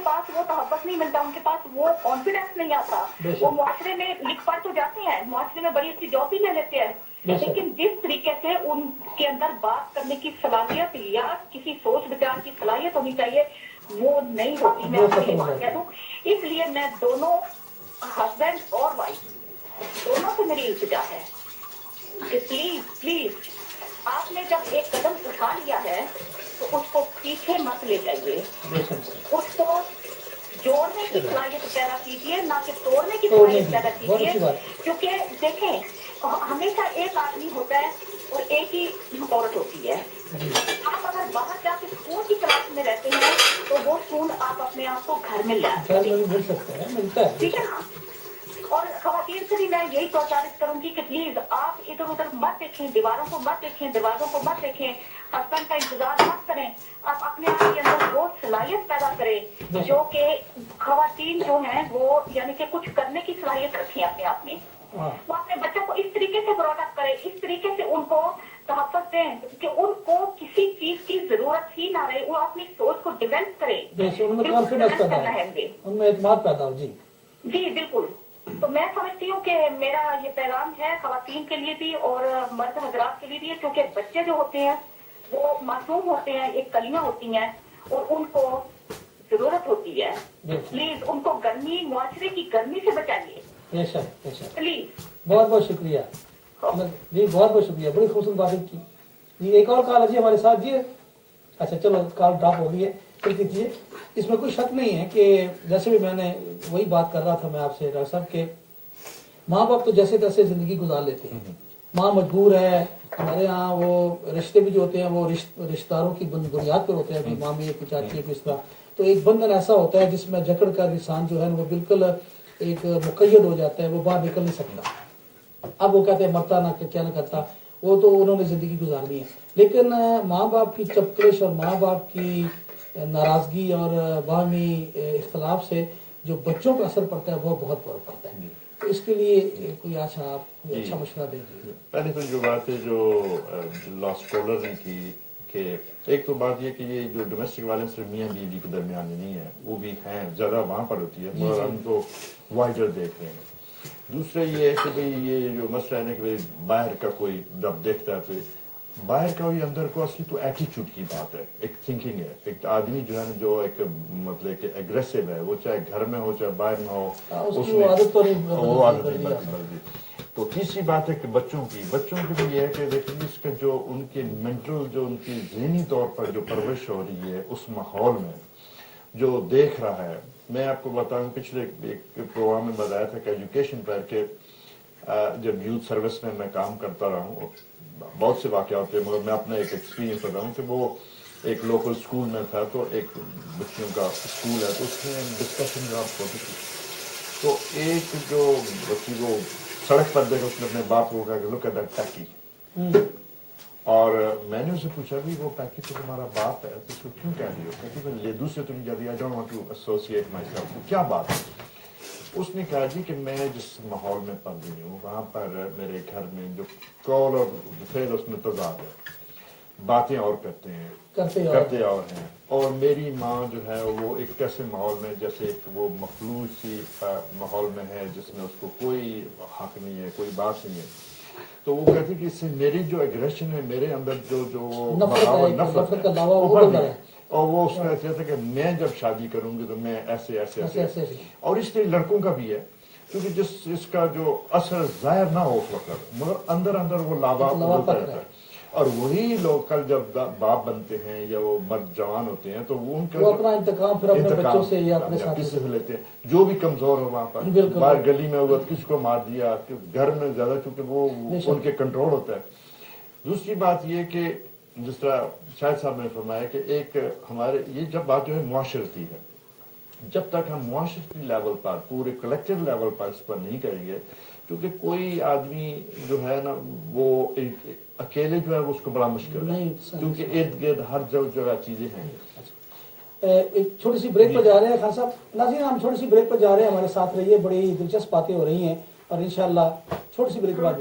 पास वो तहब्बत नहीं मिलता, उनके पास वो कॉन्फिडेंस नहीं आता। वो मुआशरे में लिख पढ़ तो जाते हैं, मुआशरे में बड़ी अच्छी जॉब भी ले लेते हैं, लेकिन जिस तरीके से उनके अंदर बात करने की सलाहियत या किसी सोच विचार की सलाहियत होनी चाहिए वो नहीं होती। मैं आपको ये बात कह दूं, इसलिए मैं दोनों हस्बैंड और वाइफ दोनों से मेरी इल्तिजा है कि प्लीज प्लीज आपने जब एक कदम उठा लिया है तो उसको पीछे मत ले जाइए, उसको जोड़ने की सलाहियत पैदा कीजिए, ना कि तोड़ने की सलाहियत पैदा कीजिए। क्योंकि देखें, हमेशा एक आदमी होता है और एक ही औरत होती है। आप अगर बाहर जाके सुकून की तलाश में रहते हैं तो वो सुकून आप अपने आप को घर में ला सकते हैं, ठीक है ना। और खवातीन से भी मैं यही प्रोत्साहित करूंगी कि प्लीज आप इधर उधर मत देखें, दीवारों को मत देखें, दरवाजों को मत देखें, हस्बैंड का इंतजार मत करें। आप अपने आप के अंदर वो सलाहियत पैदा करें जो कि खवातीन जो हैं वो यानी कि कुछ करने की सलाहियत रखें अपने आप में। वो अपने बच्चों को इस तरीके से ब्रॉडअप करें, इस तरीके से उनको तहफ़्फ़ुज़ दें कि उनको किसी चीज की जरूरत ही ना रहे, वो अपनी सोच को डेवलप करें, उनमें एतमाद पैदा हो। जी बिल्कुल। तो मैं समझती हूँ कि मेरा ये पैगाम है खवातीन के लिए भी और मर्द हजरात के लिए भी है, क्योंकि बच्चे जो होते हैं वो मासूम होते हैं, एक कलियां होती हैं और उनको जरूरत होती है। प्लीज उनको गर्मी, मुआशरे की गर्मी से बचाइए प्लीज। बहुत बहुत शुक्रिया जी, बहुत बहुत शुक्रिया, बड़ी खूबसूरत बातें की जी। एक और कॉल है जी हमारे साथ जी। अच्छा चलो, कॉल ड्रॉप हो गई है, फिर कीजिए। इसमें कोई शक नहीं है कि जैसे भी मैंने वही बात कर रहा था मैं आपसे डॉक्टर साहब के माँ बाप तो जैसे तैसे जिंदगी गुजार लेते हैं, माँ मजबूर है। हमारे यहाँ वो रिश्ते भी जो होते हैं वो रिश्तेदारों की बुनियाद पर होते हैं, मामी है, कुछ आती है, किस तरह। तो एक बंधन ऐसा होता है जिसमें जकड़ कर इंसान जो है वो बिल्कुल एक मुकय्यद हो जाता है, वो बाहर निकल नहीं सकता। अब वो कहते हैं मरता ना क्या ना करता, वो तो उन्होंने जिंदगी गुजारनी है। लेकिन माँ बाप की चपकलिश और माँ बाप की नाराजगी और बाहमी इख्तलाफ से जो बच्चों पर असर पड़ता है वो बहुत बड़ा पड़ता है। तो इसके लिए कोई अच्छा मशवरा देंगे? पहले तो जो बात है जो लास्ट कॉलर ने की कि एक तो बात ये कि ये जो डोमेस्टिक वायलेंस मियाँ बीवी के दरमियान नहीं है, वो भी हैं, ज्यादा वहां पर होती है, मगर हम तो वाइडर देख रहे हैं। दूसरा ये है कि भाई ये जो मसला है ना कि भाई बाहर का कोई जब देखता है तो बाहर का भी अंदर को असली तो एटीट्यूड की बात है, एक थिंकिंग है। एक आदमी जो है जो एक मतलब कि एग्रेसिव है, वो चाहे घर में हो चाहे बाहर में हो, उसमें वो आदत नहीं बदलती। तो तीसरी बात है कि बच्चों की भी ये है कि देखिए इसका जो उनके मेंटल जो उनकी ज़हनी तौर पर जो परवरिश हो रही है उस माहौल में जो देख रहा है। मैं आपको बताऊं, पिछले एक प्रोग्राम में बताया था कि एजुकेशन पर के जब यूथ सर्विस में मैं काम करता रहा हूँ, बहुत से वाक़या होते हैं, मगर मैं अपना एक एक्सपीरियंस बताऊँ कि वो एक लोकल स्कूल में था, तो एक बच्चियों का स्कूल है, तो उसमें डिस्कशन जब होती थी तो एक जो बच्ची को सड़क पर देखा, उसने अपने बाप को कहा लुक एट दैट पैकी। और मैंने उसे पूछा भी वो पैकी तो तुम्हारा बाप है, तो उसको क्यों कह रही हो? कहती मैं ले दूसरे तो नहीं जाती, I don't want to associate myself. तो क्या बात है? उसने कहा जी कि मैं जिस माहौल में पल रही हूँ वहां पर मेरे घर में जो कॉल और फिर उसमें तजाद है, बातें और करते और हैं। और मेरी माँ जो है वो एक ऐसे माहौल में जैसे एक वो मखलूज सी माहौल में है जिसमें उसको कोई हक नहीं है, कोई बात नहीं है। तो वो कहती कि इससे मेरी जो एग्रेशन है, मेरे अंदर जो नफरत है, और वो उसका ऐसा था कि मैं जब शादी करूंगी तो मैं ऐसे। और इसलिए लड़कों का भी है, क्योंकि जिस इसका जो असर जाहिर ना हो उस वक्त, मगर अंदर अंदर वो लावा रहता है। और वही लोग कल जब बाप बनते हैं या वो मर्द जवान होते हैं तो वो उनका अपना इंतकाम फिर अपने बच्चों से या अपने साथी से लेते हैं, जो भी कमजोर हो वहां पर। बाहर गली में हुआ किसी को मार दिया, घर में ज्यादा चूंकि वो उनके कंट्रोल होता है। दूसरी बात ये कि जिस तरह शायद साहब ने फरमाया कि एक हमारे ये जब बात जो है मुआशरती है, जब तक हम मुआशरती लेवल पर पूरे कलेक्टिव लेवल पर इस पर नहीं करेंगे, क्योंकि कोई आदमी जो है ना वो अकेले जो है उसको बड़ा मुश्किल है, क्योंकि इर्द गिर्द हर जगह चीजें हैं। एक छोटी सी ब्रेक पर जा रहे हैं खान साहब। नाज़रीन, हम छोटी सी ब्रेक पर जा रहे हैं, हमारे साथ रहिए, बड़ी दिलचस्प बातें हो रही हैं और इंशाल्लाह छोटी सी ब्रेक के बाद